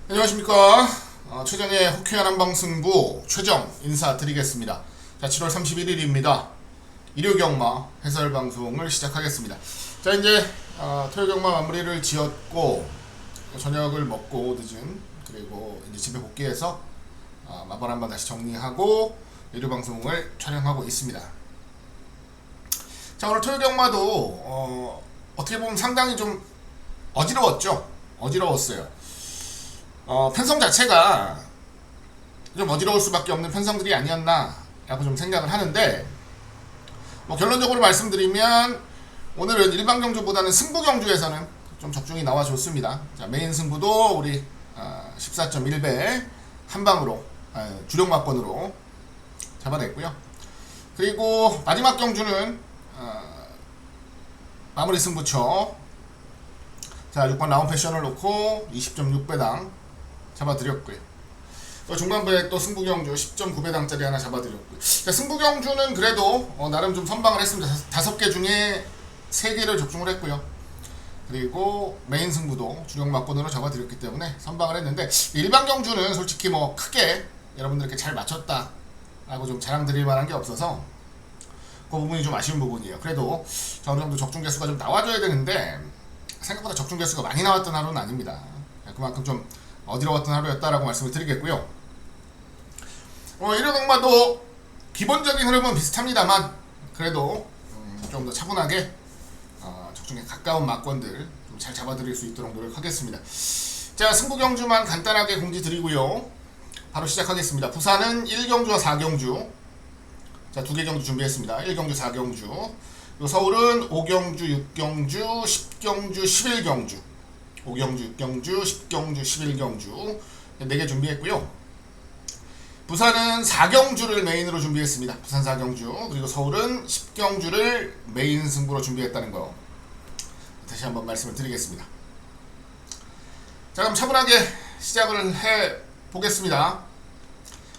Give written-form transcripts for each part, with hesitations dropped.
안녕하십니까. 최정의 호쾌한 한방승부 최정 인사드리겠습니다. 자, 7월 31일입니다. 일요경마 해설방송을 시작하겠습니다. 자, 이제 토요경마 마무리를 지었고 저녁을 먹고 늦은 그리고 이제 집에 복귀해서 마발 한번 다시 정리하고 일요방송을 촬영하고 있습니다. 자, 오늘 토요경마도 어떻게 보면 상당히 좀 어지러웠어요. 편성 자체가 좀 어지러울 수밖에 없는 편성들이 아니었나 라고 좀 생각을 하는데, 결론적으로 말씀드리면 오늘은 일반 경주보다는 승부 경주에서는 좀 적중이 나와줬습니다. 자, 메인 승부도 우리 14.1배 한방으로 주력 막권으로 잡아냈고요. 그리고 마지막 경주는 마무리 승부처, 자, 6번 라운 패션을 놓고 20.6배당 잡아드렸고요. 또 중반부에 또 승부경주 10.9배당짜리 하나 잡아드렸고요. 자, 승부경주는 그래도 나름 좀 선방을 했습니다. 5개 중에 3개를 적중을 했고요. 그리고 메인 승부도 주력 막권으로 잡아드렸기 때문에 선방을 했는데, 일반 경주는 솔직히 크게 여러분들께 잘 맞췄다 라고 좀 자랑드릴 만한 게 없어서 그 부분이 좀 아쉬운 부분이에요. 그래도 어느 정도 적중 개수가 좀 나와줘야 되는데 생각보다 적중 개수가 많이 나왔던 하루는 아닙니다. 그만큼 좀 어지러웠던 하루였다라고 말씀을 드리겠고요. 일요경마도 기본적인 흐름은 비슷합니다만 그래도 좀 더 차분하게 적중에 가까운 막권들 좀 잘 잡아드릴 수 있도록 노력하겠습니다. 자, 승부경주만 간단하게 공지 드리고요. 바로 시작하겠습니다. 부산은 1경주와 4경주, 자, 2개 경주 준비했습니다. 1경주, 4경주. 서울은 5경주, 6경주, 10경주, 11경주, 5경주, 6경주, 10경주, 11경주 4개 준비했고요. 부산은 4경주를 메인으로 준비했습니다. 부산 4경주. 그리고 서울은 10경주를 메인 승부로 준비했다는 거 다시 한번 말씀을 드리겠습니다. 자, 그럼 차분하게 시작을 해보겠습니다.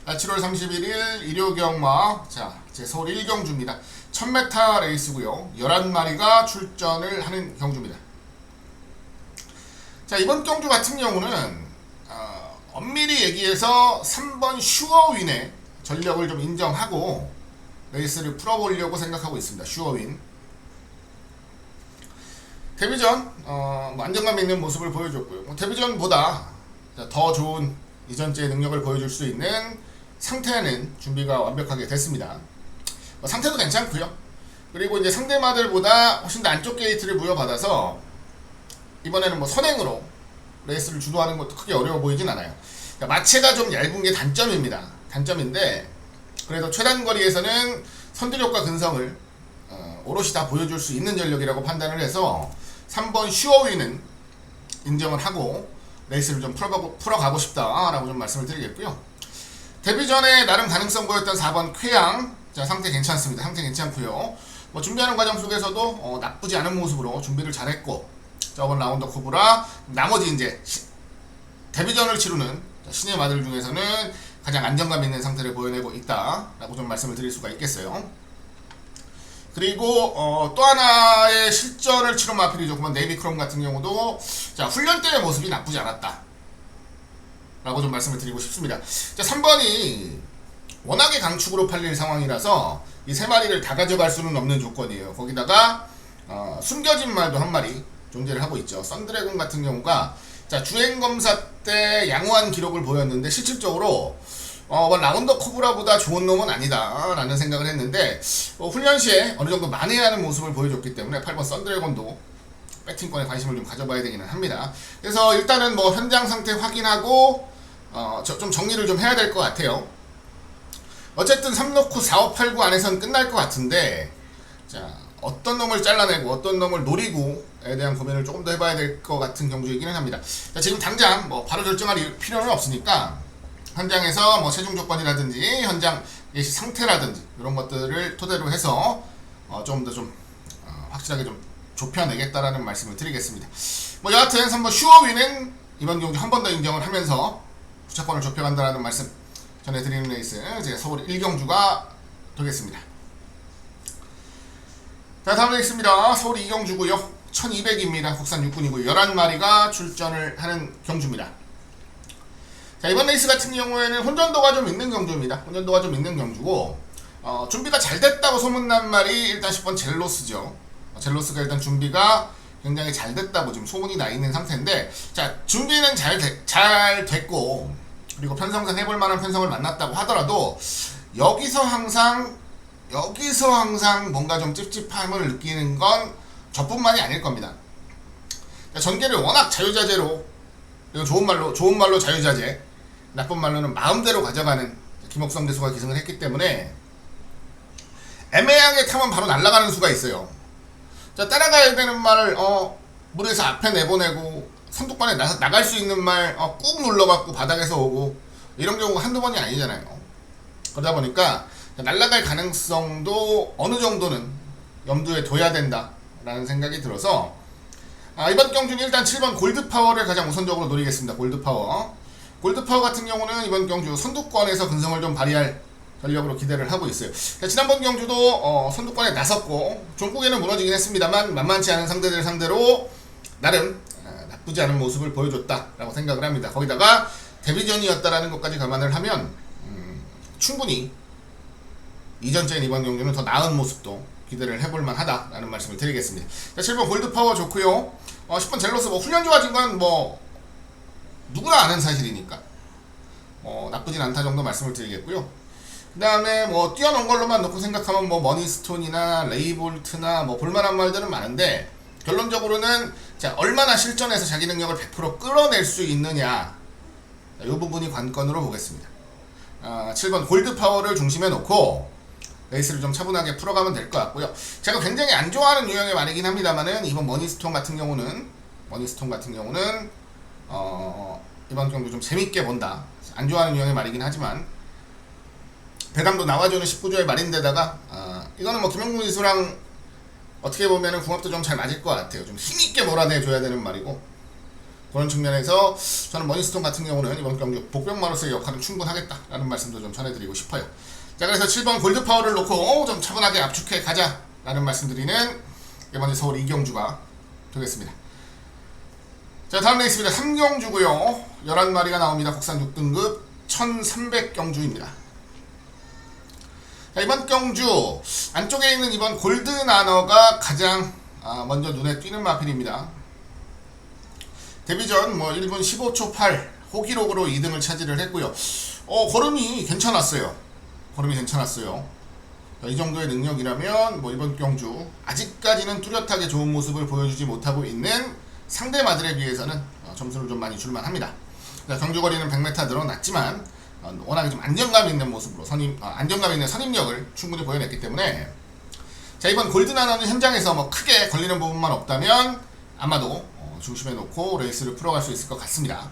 7월 31일 일요경마, 자, 제 서울 1경주입니다. 1000m 레이스고요. 11마리가 출전을 하는 경주입니다. 자, 이번 경주 같은 경우는 엄밀히 얘기해서 3번 슈어윈의 전력을 좀 인정하고 레이스를 풀어보려고 생각하고 있습니다. 슈어윈 데뷔전 안정감 있는 모습을 보여줬고요. 데뷔전보다 더 좋은 이전제의 능력을 보여줄 수 있는 상태는 준비가 완벽하게 됐습니다. 상태도 괜찮고요. 그리고 이제 상대마들보다 훨씬 더 안쪽 게이트를 부여받아서 이번에는 선행으로 레이스를 주도하는 것도 크게 어려워 보이진 않아요. 그러니까 마체가 좀 얇은 게 단점인데 그래도 최단 거리에서는 선두력과 근성을 오롯이 다 보여줄 수 있는 전력이라고 판단을 해서 3번 슈어윈은 인정을 하고 레이스를 좀 풀어가고 싶다라고 좀 말씀을 드리겠고요. 데뷔 전에 나름 가능성 보였던 4번 쾌양, 자, 상태 괜찮습니다. 상태 괜찮고요. 준비하는 과정 속에서도 나쁘지 않은 모습으로 준비를 잘했고, 저번 라운더 코브라, 나머지 이제 데뷔전을 치르는 신의 마들 중에서는 가장 안정감 있는 상태를 보여내고 있다라고 좀 말씀을 드릴 수가 있겠어요. 그리고 또 하나의 실전을 치른 마필이죠. 그러면 네이비크롬 같은 경우도, 자, 훈련 때의 모습이 나쁘지 않았다 라고 좀 말씀을 드리고 싶습니다. 자, 3번이 워낙에 강축으로 팔릴 상황이라서 이 3마리를 다 가져갈 수는 없는 조건이에요. 거기다가 숨겨진 말도 한 마리 존재를 하고 있죠. 썬드래곤 같은 경우가, 자, 주행검사 때 양호한 기록을 보였는데 실질적으로 라운더 코브라보다 좋은 놈은 아니다 라는 생각을 했는데 훈련 시에 어느 정도 만회하는 모습을 보여줬기 때문에 8번 썬드래곤도 배팅권에 관심을 좀 가져봐야 되기는 합니다. 그래서 일단은 현장 상태 확인하고 좀 정리를 좀 해야 될 것 같아요. 어쨌든 3놓고 4, 5, 8, 9 안에서는 끝날 것 같은데, 자, 어떤 놈을 잘라내고 어떤 놈을 노리고에 대한 고민을 조금 더 해봐야 될 것 같은 경주이기는 합니다. 자, 지금 당장 바로 결정할 필요는 없으니까 현장에서 최종 조건이라든지 현장 예시 상태라든지 이런 것들을 토대로 해서 좀 더 확실하게 좀 좁혀내겠다라는 말씀을 드리겠습니다. 여하튼 3번 슈어윈은 이번 경주 한 번 더 인정을 하면서 주차권을 좁혀간다라는 말씀 전해드리는 레이스, 제 서울 1경주가 되겠습니다. 자, 다음 레이스입니다. 서울 2경주고요. 1200입니다. 국산 육군이고 11마리가 출전을 하는 경주입니다. 자, 이번 레이스 같은 경우에는 혼전도가 좀 있는 경주입니다. 혼전도가 좀 있는 경주고, 준비가 잘 됐다고 소문난 말이 일단 10번 젤로스죠. 젤로스가 일단 준비가 굉장히 잘 됐다고 지금 소문이 나 있는 상태인데, 자, 준비는 잘 됐고, 그리고 편성상 해볼 만한 편성을 만났다고 하더라도, 여기서 항상 뭔가 좀 찝찝함을 느끼는 건 저뿐만이 아닐 겁니다. 전개를 워낙 자유자재로, 이거 좋은 말로 자유자재, 나쁜 말로는 마음대로 가져가는 김옥성 대수가 기승을 했기 때문에 애매하게 타면 바로 날아가는 수가 있어요. 자, 따라가야 되는 말을 물에서 앞에 내보내고 선두권에 나갈 수 있는 말 꾹 눌러갖고 바닥에서 오고, 이런 경우가 한두 번이 아니잖아요. 그러다 보니까 날아갈 가능성도 어느 정도는 염두에 둬야 된다라는 생각이 들어서, 이번 경주는 일단 7번 골드파워를 가장 우선적으로 노리겠습니다. 골드파워 같은 경우는 이번 경주 선두권에서 근성을 좀 발휘할 전력으로 기대를 하고 있어요. 지난번 경주도 선두권에 나섰고 종국에는 무너지긴 했습니다만 만만치 않은 상대들 상대로 나름 나쁘지 않은 모습을 보여줬다라고 생각을 합니다. 거기다가 데뷔전이었다라는 것까지 감안을 하면 충분히 이전째인 이번 경주는 더 나은 모습도 기대를 해볼 만하다라는 말씀을 드리겠습니다. 자, 7번 골드파워 좋고요. 10번 젤로스 훈련 좋아진 건 누구나 아는 사실이니까 나쁘진 않다 정도 말씀을 드리겠고요. 그 다음에 뛰어놓은 걸로만 놓고 생각하면 머니스톤이나 레이볼트나 볼만한 말들은 많은데, 결론적으로는 자, 얼마나 실전에서 자기 능력을 100% 끌어낼 수 있느냐, 이 부분이 관건으로 보겠습니다. 7번 골드파워를 중심에 놓고 레이스를 좀 차분하게 풀어가면 될 것 같고요. 제가 굉장히 안 좋아하는 유형의 말이긴 합니다만은, 이번 머니스톤 같은 경우는 이번 경주 좀 재밌게 본다. 안 좋아하는 유형의 말이긴 하지만, 배당도 나와주는 19조의 말인데다가, 이거는 김영국 이수랑 어떻게 보면은 궁합도 좀 잘 맞을 것 같아요. 좀 힘있게 몰아내줘야 되는 말이고, 그런 측면에서 저는 머니스톤 같은 경우는 이번 경주 복병마로서의 역할은 충분하겠다라는 말씀도 좀 전해드리고 싶어요. 자, 그래서 7번 골드파워를 놓고 좀 차분하게 압축해 가자라는 말씀드리는 이번에 서울 2경주가 되겠습니다. 자, 다음 레이스입니다. 3경주고요. 11마리가 나옵니다. 국산 6등급 1300경주입니다. 자, 이번 경주 안쪽에 있는 이번 골드나너가 가장 먼저 눈에 띄는 마필입니다. 데뷔전 1분 15초 8 호기록으로 2등을 차지를 했고요. 걸음이 괜찮았어요. 이 정도의 능력이라면 이번 경주 아직까지는 뚜렷하게 좋은 모습을 보여주지 못하고 있는 상대 마들에 비해서는 점수를 좀 많이 줄만 합니다. 경주 거리는 100m 늘어났지만 워낙에 좀 안정감 있는 모습으로 안정감 있는 선임력을 충분히 보여냈기 때문에, 자, 이번 골드나너는 현장에서 크게 걸리는 부분만 없다면 아마도 중심에 놓고 레이스를 풀어갈 수 있을 것 같습니다.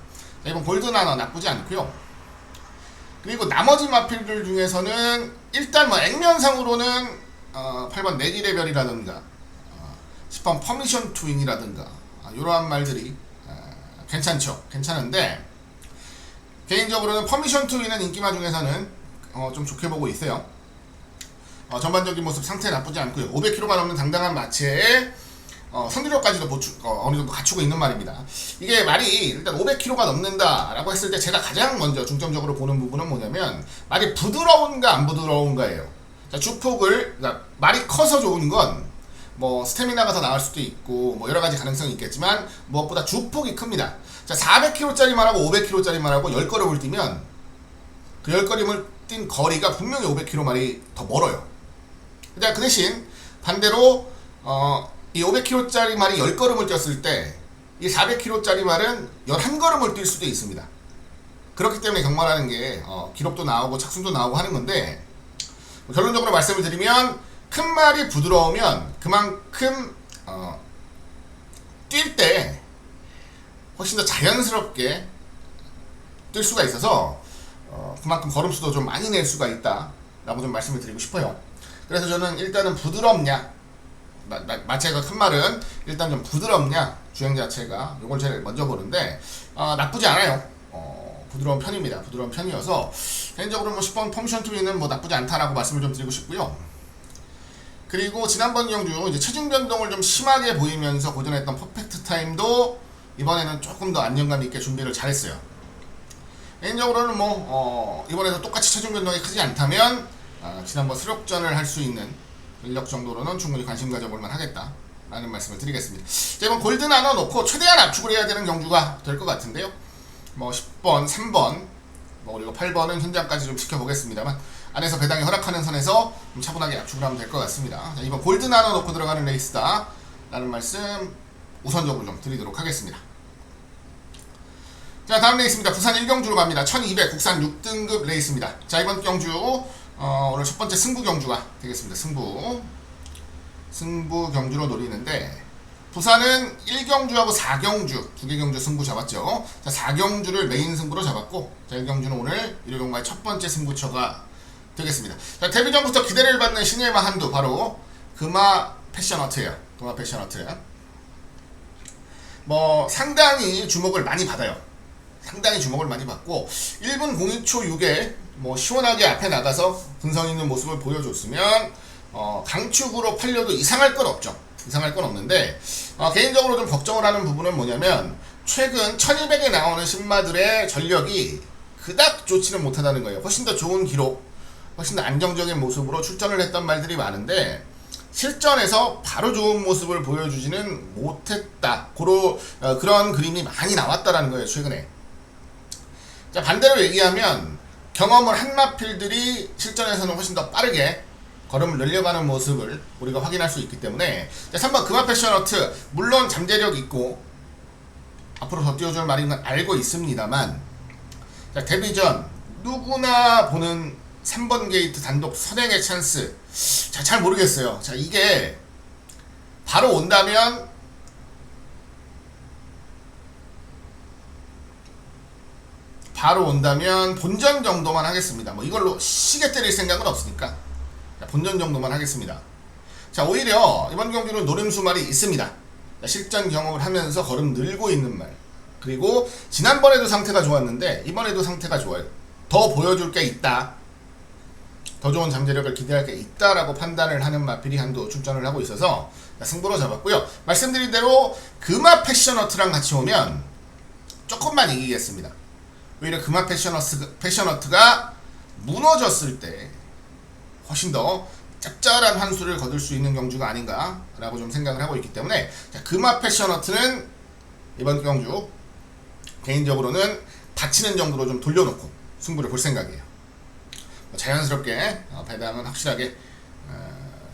자, 이번 골드나너 나쁘지 않고요. 그리고 나머지 마필들 중에서는 일단 액면상으로는 8번 내기레벨이라든가 10번 퍼미션 투인이라든가 이러한 말들이 괜찮은데, 개인적으로는 퍼미션 투인은 인기마 중에서는 좀 좋게 보고 있어요. 전반적인 모습 상태 나쁘지 않고요. 500kg가 넘는 당당한 마체에 선두력까지도 어느 정도 갖추고 있는 말입니다. 이게 말이 일단 500kg가 넘는다라고 했을 때 제가 가장 먼저 중점적으로 보는 부분은 뭐냐면, 말이 부드러운가 안 부드러운가예요. 자, 주폭을, 그러니까 말이 커서 좋은 건 스태미나가 더 나을 수도 있고 여러 가지 가능성이 있겠지만, 무엇보다 주폭이 큽니다. 자, 400kg짜리 말하고 500kg짜리 말하고 10걸음을 뛰면 그 10걸음을 뛴 거리가 분명히 500kg 말이 더 멀어요. 그 대신 반대로 이 500kg짜리 말이 10걸음을 뛰었을 때 이 400kg짜리 말은 11걸음을 뛸 수도 있습니다. 그렇기 때문에 경마라는 게 기록도 나오고 착순도 나오고 하는 건데, 결론적으로 말씀을 드리면 큰 말이 부드러우면 그만큼 뛸 때 훨씬 더 자연스럽게 뛸 수가 있어서 그만큼 걸음수도 좀 많이 낼 수가 있다라고 좀 말씀을 드리고 싶어요. 그래서 저는 일단은 부드럽냐, 마체가 큰 말은 일단 좀 부드럽냐, 주행 자체가 요걸 제일 먼저 보는데, 나쁘지 않아요. 부드러운 편입니다. 부드러운 편이어서 개인적으로 10번 퍼미션 투이는 나쁘지 않다라고 말씀을 좀 드리고 싶고요. 그리고 지난번 경주 이제 체중 변동을 좀 심하게 보이면서 고전했던 퍼펙트 타임도 이번에는 조금 더 안정감 있게 준비를 잘했어요. 개인적으로는 이번에도 똑같이 체중 변동이 크지 않다면 지난번 수력전을 할 수 있는 인력 정도로는 충분히 관심 가져볼만 하겠다 라는 말씀을 드리겠습니다. 자, 이번 골드 나눠 놓고 최대한 압축을 해야 되는 경주가 될 것 같은데요. 10번, 3번 그리고 8번은 현장까지 좀 지켜보겠습니다만 안에서 배당이 허락하는 선에서 좀 차분하게 압축을 하면 될 것 같습니다. 자, 이번 골드 나눠 놓고 들어가는 레이스다 라는 말씀 우선적으로 좀 드리도록 하겠습니다. 자, 다음 레이스입니다. 부산 1경주로 갑니다. 1200 국산 6등급 레이스입니다. 자, 이번 경주 오늘 첫 번째 승부 경주가 되겠습니다. 승부 경주로 노리는데 부산은 1경주하고 4경주 두 개 경주 승부 잡았죠. 자, 4경주를 메인 승부로 잡았고, 자, 1경주는 오늘 일요일마의 첫 번째 승부처가 되겠습니다. 자, 데뷔 전부터 기대를 받는 신예마 한두 바로 금화 패셔너트예요. 금화 패셔너트. 상당히 주목을 많이 받아요. 상당히 주목을 많이 받고 1분 02초 6에 시원하게 앞에 나가서 분성 있는 모습을 보여줬으면 강축으로 팔려도 이상할 건 없죠. 이상할 건 없는데 개인적으로 좀 걱정을 하는 부분은 뭐냐면 최근 1200에 나오는 신마들의 전력이 그닥 좋지는 못하다는 거예요. 훨씬 더 좋은 기록, 훨씬 더 안정적인 모습으로 출전을 했던 말들이 많은데 실전에서 바로 좋은 모습을 보여주지는 못했다. 그런 그림이 많이 나왔다라는 거예요, 최근에. 자, 반대로 얘기하면 경험을 한 마필들이 실전에서는 훨씬 더 빠르게 걸음을 늘려가는 모습을 우리가 확인할 수 있기 때문에, 자, 3번 금화 패셔너트 물론 잠재력 있고 앞으로 더 뛰어줄 말인 건 알고 있습니다만, 자, 데뷔 전 누구나 보는 3번 게이트 단독 선행의 찬스, 자, 잘 모르겠어요. 자, 이게 바로 온다면 본전 정도만 하겠습니다. 이걸로 시계 때릴 생각은 없으니까 본전 정도만 하겠습니다. 자, 오히려 이번 경기는 노림수 말이 있습니다. 자, 실전 경험을 하면서 걸음 늘고 있는 말, 그리고 지난번에도 상태가 좋았는데 이번에도 상태가 좋아요. 더 보여줄 게 있다, 더 좋은 잠재력을 기대할 게 있다라고 판단을 하는 마필이 한두 출전을 하고 있어서 승부로 잡았고요. 말씀드린 대로 금화 패셔너트랑 같이 오면 조금만 이기겠습니다. 오히려 금화 패셔너트가 무너졌을 때 훨씬 더 짭짤한 환수를 거둘 수 있는 경주가 아닌가라고 좀 생각을 하고 있기 때문에, 자, 금화 패셔너트는 이번 경주 개인적으로는 다치는 정도로 좀 돌려놓고 승부를 볼 생각이에요. 자연스럽게 배당은 확실하게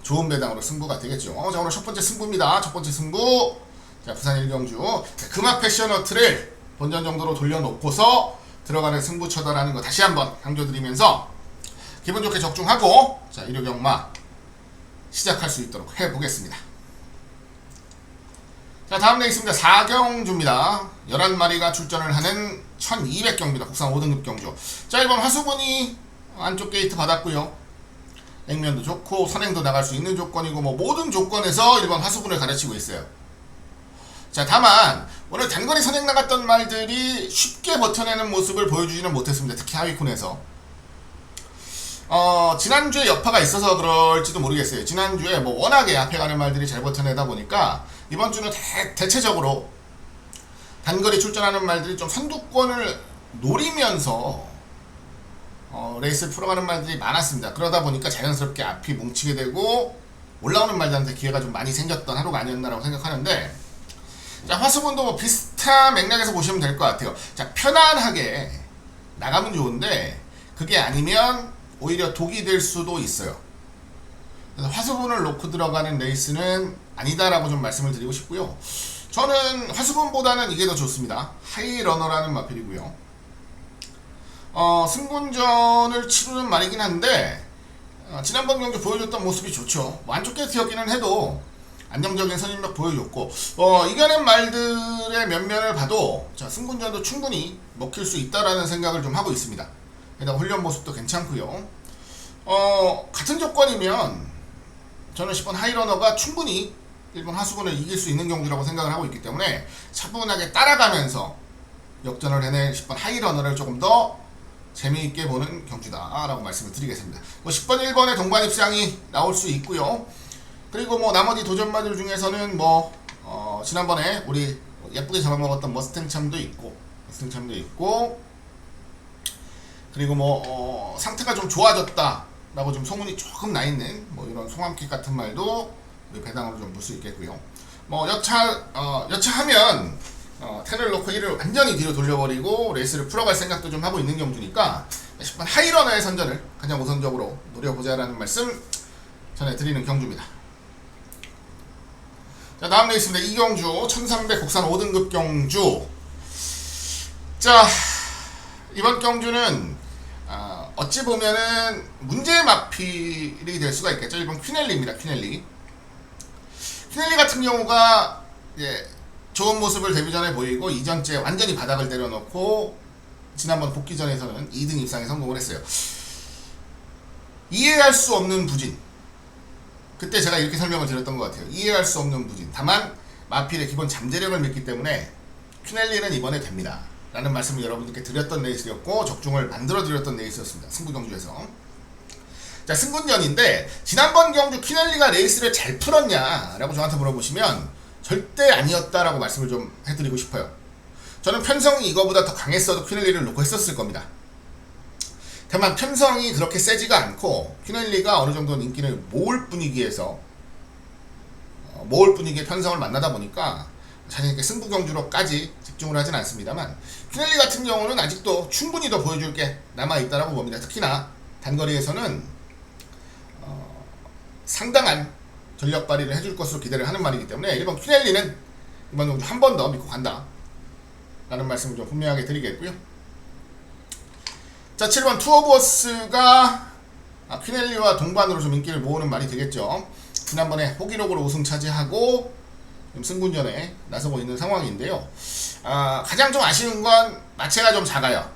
좋은 배당으로 승부가 되겠죠. 자, 오늘 첫 번째 승부입니다. 첫 번째 승부. 자, 부산 1경주 금화 패셔너트를 본전 정도로 돌려놓고서 들어가는 승부처다라는 거 다시 한번 강조드리면서 기분 좋게 적중하고, 자, 일요경마 시작할 수 있도록 해보겠습니다. 자, 다음 레이스입니다. 4경주입니다. 11마리가 출전을 하는 1200경입니다. 국산 5등급 경주. 자, 이번 화수분이 안쪽 게이트 받았고요. 액면도 좋고 선행도 나갈 수 있는 조건이고 모든 조건에서 일본 화수분을 가르치고 있어요. 자, 다만 오늘 단거리 선행 나갔던 말들이 쉽게 버텨내는 모습을 보여주지는 못했습니다. 특히 하위콘에서. 지난주에 여파가 있어서 그럴지도 모르겠어요. 지난주에 워낙에 앞에 가는 말들이 잘 버텨내다 보니까 이번 주는 대체적으로 단거리 출전하는 말들이 좀 선두권을 노리면서 레이스를 풀어가는 말들이 많았습니다. 그러다 보니까 자연스럽게 앞이 뭉치게 되고 올라오는 말들한테 기회가 좀 많이 생겼던 하루가 아니었나라고 생각하는데, 자, 화수분도 비슷한 맥락에서 보시면 될 것 같아요. 자, 편안하게 나가면 좋은데 그게 아니면 오히려 독이 될 수도 있어요. 그래서 화수분을 놓고 들어가는 레이스는 아니다라고 좀 말씀을 드리고 싶고요. 저는 화수분보다는 이게 더 좋습니다. 하이러너라는 마필이고요. 승분전을 치르는 말이긴 한데 지난번 경기 보여줬던 모습이 좋죠. 안쪽 게이트였기는 해도 안정적인 선임력 보여줬고, 이겨낸 말들의 면면을 봐도, 자, 승분전도 충분히 먹힐 수 있다라는 생각을 좀 하고 있습니다. 게다가 훈련 모습도 괜찮고요. 같은 조건이면 저는 10번 하이러너가 충분히 일본 하수군을 이길 수 있는 경주라고 생각을 하고 있기 때문에 차분하게 따라가면서 역전을 해낼 10번 하이러너를 조금 더 재미있게 보는 경주다라고 말씀을 드리겠습니다. 10번, 1번의 동반 입상이 나올 수 있고요. 그리고 나머지 도전마들 중에서는 지난번에 우리 예쁘게 잡아먹었던 머스탱참도 있고, 그리고 상태가 좀 좋아졌다 라고 좀 소문이 조금 나 있는 이런 송암킥 같은 말도 배당으로 좀 볼 수 있겠고요. 여차하면 텐을 놓고 이를 완전히 뒤로 돌려버리고 레이스를 풀어갈 생각도 좀 하고 있는 경주니까 10번 하이러너의 선전을 가장 우선적으로 노려보자라는 말씀 전해드리는 경주입니다. 자, 다음 레이스입니다. 이 경주 1300 국산 5등급 경주. 자, 이번 경주는 어찌 보면은 문제의 마필이 될 수가 있겠죠. 이번 퀴넬리입니다. 퀴넬리 같은 경우가 좋은 모습을 데뷔전에 보이고 이전째 완전히 바닥을 때려놓고 지난번 복귀전에서는 2등 입상에 성공을 했어요. 이해할 수 없는 부진. 그때 제가 이렇게 설명을 드렸던 것 같아요. 이해할 수 없는 부진. 다만 마필의 기본 잠재력을 믿기 때문에 퀴넬리는 이번에 됩니다 라는 말씀을 여러분들께 드렸던 레이스였고 적중을 만들어 드렸던 레이스였습니다. 승부 경주에서. 자, 승군전인데 지난번 경주 퀴넬리가 레이스를 잘 풀었냐 라고 저한테 물어보시면 절대 아니었다라고 말씀을 좀 해드리고 싶어요. 저는 편성이 이거보다 더 강했어도 퀴넬리를 놓고 했었을 겁니다. 다만 편성이 그렇게 세지가 않고 퀴넬리가 어느 정도 인기를 모을 분위기에 편성을 만나다 보니까 자신있게 승부 경주로까지 집중을 하진 않습니다만 퀴넬리 같은 경우는 아직도 충분히 더 보여줄 게 남아있다라고 봅니다. 특히나 단거리에서는 상당한 전력 발휘를 해줄 것으로 기대를 하는 말이기 때문에 1번 퀴넬리는 이번 경주 한 번 더 믿고 간다 라는 말씀을 좀 분명하게 드리겠고요. 자, 7번 투어버스가 퀴넬리와 동반으로 좀 인기를 모으는 말이 되겠죠. 지난번에 호기록으로 우승 차지하고 승군전에 나서고 있는 상황인데요. 가장 좀 아쉬운 건 마체가 좀 작아요.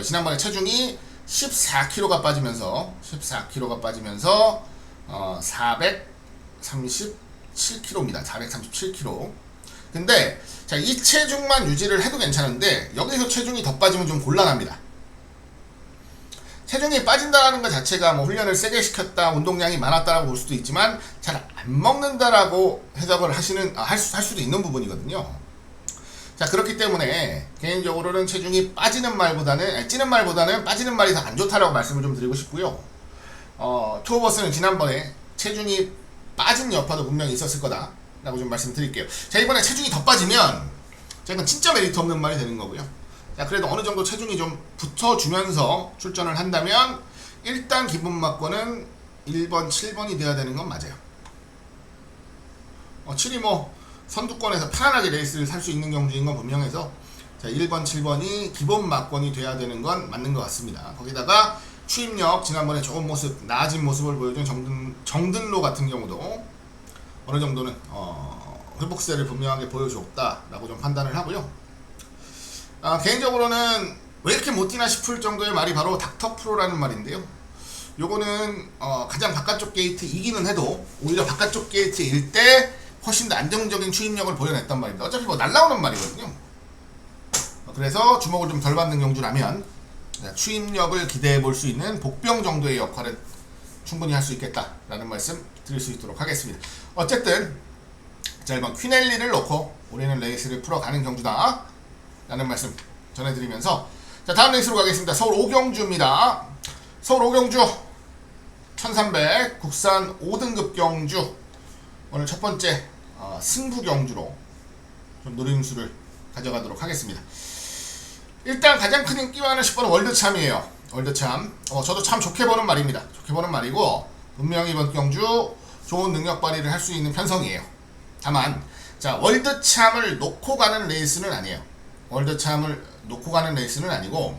지난번에 체중이 14kg가 빠지면서 437kg입니다. 437kg. 근데 자, 이 체중만 유지를 해도 괜찮은데 여기서 체중이 더 빠지면 좀 곤란합니다. 체중이 빠진다는 것 자체가 훈련을 세게 시켰다, 운동량이 많았다라고 볼 수도 있지만 잘 안 먹는다라고 해석을 할 수도 있는 부분이거든요. 자, 그렇기 때문에 개인적으로는 체중이 찌는 말보다는 빠지는 말이 더 안 좋다라고 말씀을 좀 드리고 싶고요. 투어버스는 지난번에 체중이 빠진 여파도 분명히 있었을 거다라고 좀 말씀드릴게요. 자, 이번에 체중이 더 빠지면 이건 진짜 메리트 없는 말이 되는 거고요. 자, 그래도 어느 정도 체중이 좀 붙어주면서 출전을 한다면 일단 기본 막권은 1번, 7번이 돼야 되는 건 맞아요. 7이 선두권에서 편안하게 레이스를 살 수 있는 경주인 건 분명해서 자, 1번, 7번이 기본 막권이 돼야 되는 건 맞는 것 같습니다. 거기다가 추임력, 지난번에 좋은 모습, 나아진 모습을 보여준 정든로 같은 경우도 어느 정도는 회복세를 분명하게 보여줬다라고 좀 판단을 하고요. 개인적으로는 왜 이렇게 못 뛰나 싶을 정도의 말이 바로 닥터프로라는 말인데요. 요거는 가장 바깥쪽 게이트이기는 해도 오히려 바깥쪽 게이트일 때 훨씬 더 안정적인 추임력을 보여냈단 말입니다. 어차피 날라오는 말이거든요. 그래서 주목을 좀 덜 받는 경주라면 추임력을 기대해 볼 수 있는 복병 정도의 역할은 충분히 할 수 있겠다라는 말씀 드릴 수 있도록 하겠습니다. 어쨌든 자, 1번 퀴넬리를 놓고 우리는 레이스를 풀어가는 경주다 라는 말씀 전해드리면서 자, 다음 레이스로 가겠습니다. 서울 오경주입니다. 서울 오경주 1300 국산 5등급 경주. 오늘 첫 번째 승부 경주로 좀 노림수를 가져가도록 하겠습니다. 일단 가장 큰 인기 많은 10번은 월드참이에요. 월드참. 저도 참 좋게 보는 말입니다. 좋게 보는 말이고 분명히 이번 경주 좋은 능력 발휘를 할 수 있는 편성이에요. 다만 자, 월드참을 놓고 가는 레이스는 아니에요. 월드참을 놓고 가는 레이스는 아니고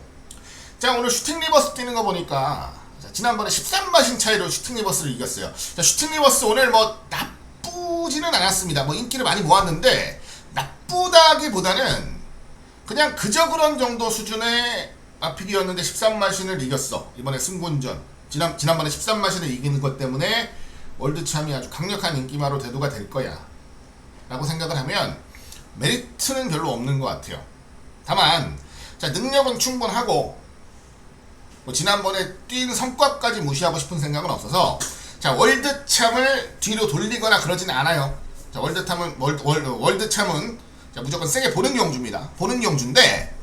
자, 오늘 슈팅 리버스 뛰는 거 보니까 자, 지난번에 13마신 차이로 슈팅 리버스를 이겼어요. 자, 슈팅 리버스 오늘 나쁘지는 않았습니다. 인기를 많이 모았는데 나쁘다기보다는 그냥 그저 그런 정도 수준의 마필이었는데 13마신을 이겼어. 이번에 승군전. 지난번에 13마신을 이기는 것 때문에 월드참이 아주 강력한 인기마로 대두가 될 거야 라고 생각을 하면 메리트는 별로 없는 것 같아요. 다만 자, 능력은 충분하고 지난번에 뛴 성과까지 무시하고 싶은 생각은 없어서 자, 월드참을 뒤로 돌리거나 그러진 않아요. 자, 월드참은 자, 무조건 세게 보는 경주입니다. 보는 경주인데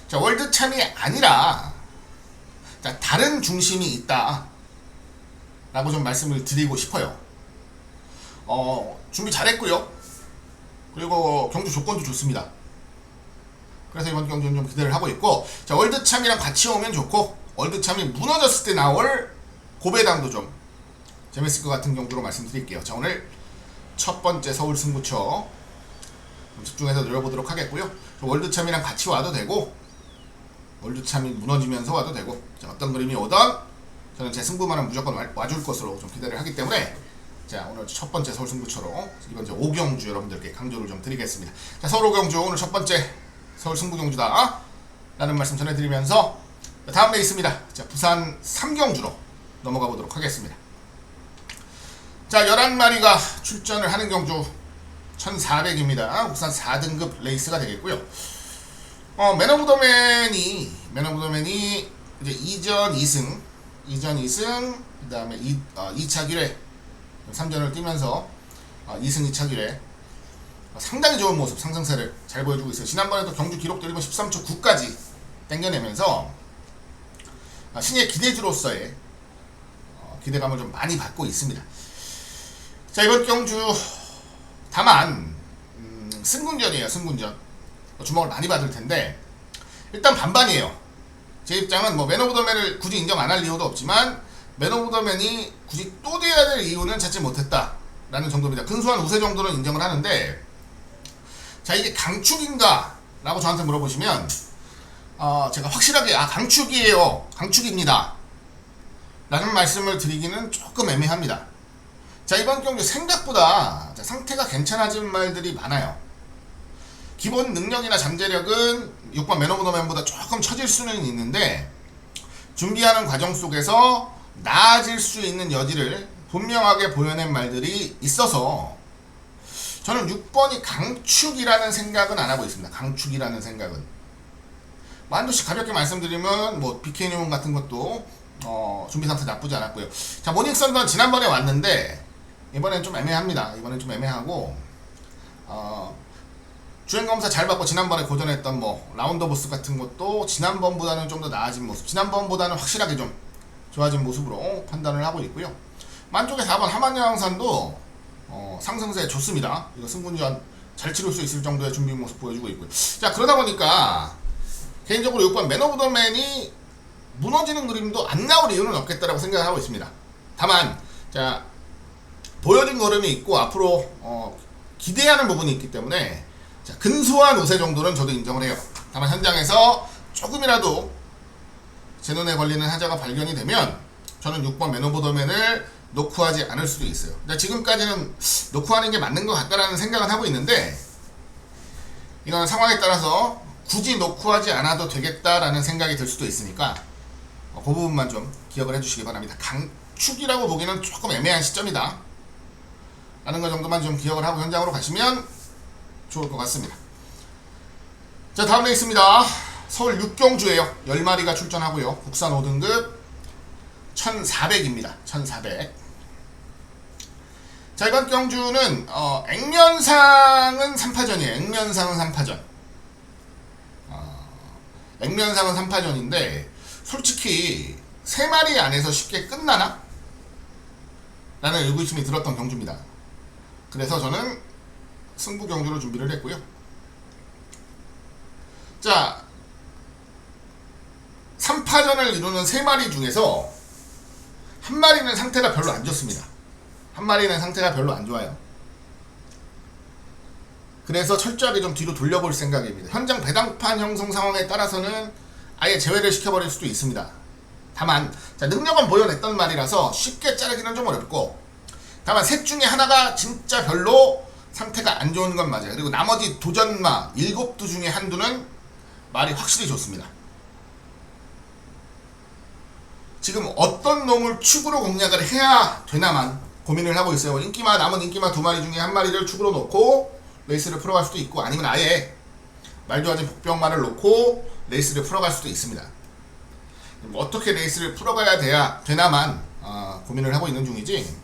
자, 월드참이 아니라 자, 다른 중심이 있다 라고 좀 말씀을 드리고 싶어요. 준비 잘했고요. 그리고 경주 조건도 좋습니다. 그래서 이번 경주는 좀 기대를 하고 있고, 자, 월드참이랑 같이 오면 좋고, 월드참이 무너졌을 때 나올 고배당도 좀 재밌을 것 같은 경주로 말씀드릴게요. 자, 오늘 첫 번째 서울 승부처 집중해서 노려보도록 하겠고요. 월드참이랑 같이 와도 되고, 월드참이 무너지면서 와도 되고, 자, 어떤 그림이 오던 저는 제 승부만은 무조건 와줄 것으로 좀 기대를 하기 때문에, 자, 오늘 첫 번째 서울 승부처로 이번 주 5경주 여러분들께 강조를 좀 드리겠습니다. 자, 서울 5경주 오늘 첫 번째 서울 승부 경주다 라는 말씀 전해드리면서, 다음 레이스입니다. 자, 부산 3경주로 넘어가 보도록 하겠습니다. 자, 11마리가 출전을 하는 경주 1400입니다. 국산 4등급 레이스가 되겠고요. 맨 오브 더 맨이 이제 이전 2승, 그 다음에 2차 기회 3전을 뛰면서 2승 2차 기회 상당히 좋은 모습, 상승세를 잘 보여주고 있어요. 지난번에도 경주 기록도 1분 13초 9까지 땡겨내면서 신예 기대주로서의 기대감을 좀 많이 받고 있습니다. 자, 이번 경주 다만 승군전이에요. 승군전 주목을 많이 받을 텐데, 일단 반반이에요. 제 입장은 맨 오브 더 맨을 굳이 인정 안 할 이유도 없지만, 맨 오브 더 맨이 굳이 또 돼야 될 이유는 찾지 못했다 라는 정도입니다. 근소한 우세 정도는 인정을 하는데, 자, 이게 강축인가 라고 저한테 물어보시면 제가 확실하게 강축이에요, 강축입니다 라는 말씀을 드리기는 조금 애매합니다. 자, 이번 경주 생각보다 상태가 괜찮아진 말들이 많아요. 기본 능력이나 잠재력은 6번 맨 오브 더 맨보다 조금 처질 수는 있는데, 준비하는 과정 속에서 나아질 수 있는 여지를 분명하게 보여낸 말들이 있어서 저는 6번이 강축이라는 생각은 안 하고 있습니다. 강축이라는 생각은 한두씩 가볍게 말씀드리면 BK뉴 같은 것도 준비 상태 나쁘지 않았고요. 자, 모닝썬던 지난번에 왔는데 이번엔 좀 애매합니다. 이번엔 좀 애매하고 주행검사 잘 받고 지난번에 고전했던 라운더 보스 같은 것도 지난번보다는 좀 더 나아진 모습, 지난번보다는 확실하게 좀 좋아진 모습으로 판단을 하고 있고요. 만쪽의 4번 하만여항산도 상승세 좋습니다. 이거 승군전 잘 치를 수 있을 정도의 준비 모습 보여주고 있고요. 자, 그러다 보니까 개인적으로 6번 맨 오브 더 맨이 무너지는 그림도 안 나올 이유는 없겠다라고 생각을 하고 있습니다. 다만 자, 보여준 걸음이 있고 앞으로 기대하는 부분이 있기 때문에, 자, 근소한 우세 정도는 저도 인정을 해요. 다만 현장에서 조금이라도 제 눈에 걸리는 하자가 발견이 되면 저는 6번 맨 오브 더 맨을 놓고 하지 않을 수도 있어요. 지금까지는 놓고 하는 게 맞는 것 같다라는 생각은 하고 있는데, 이건 상황에 따라서 굳이 놓고 하지 않아도 되겠다라는 생각이 들 수도 있으니까 그 부분만 좀 기억을 해주시기 바랍니다. 강축이라고 보기는 조금 애매한 시점이다 라는 것 정도만 좀 기억을 하고 현장으로 가시면 좋을 것 같습니다. 자, 다음 레이스입니다. 서울 6경주에요. 10마리가 출전하고요. 국산 5등급 1400입니다. 1400. 자, 이번 경주는 액면상은 3파전이에요. 액면상은 3파전. 액면상은 3파전인데 솔직히 3마리 안에서 쉽게 끝나나? 라는 의구심이 들었던 경주입니다. 그래서 저는 승부 경주로 준비를 했고요. 자, 3파전을 이루는 3마리 중에서 한 마리는 상태가 별로 안 좋습니다. 한 마리는 상태가 별로 안 좋아요. 그래서 철저하게 좀 뒤로 돌려볼 생각입니다. 현장 배당판 형성 상황에 따라서는 아예 제외를 시켜버릴 수도 있습니다. 다만 자, 능력은 보여냈던 말이라서 쉽게 자르기는 좀 어렵고, 다만 셋 중에 하나가 진짜 별로 상태가 안 좋은 건 맞아요. 그리고 나머지 도전마 7두 중에 한두는 말이 확실히 좋습니다. 지금 어떤 놈을 축으로 공략을 해야 되나만 고민을 하고 있어요. 남은 인기마 2마리 중에 한 마리를 축으로 놓고 레이스를 풀어갈 수도 있고, 아니면 아예 말도하진 복병만을 놓고 레이스를 풀어갈 수도 있습니다. 어떻게 레이스를 풀어가야 되나만 고민을 하고 있는 중이지,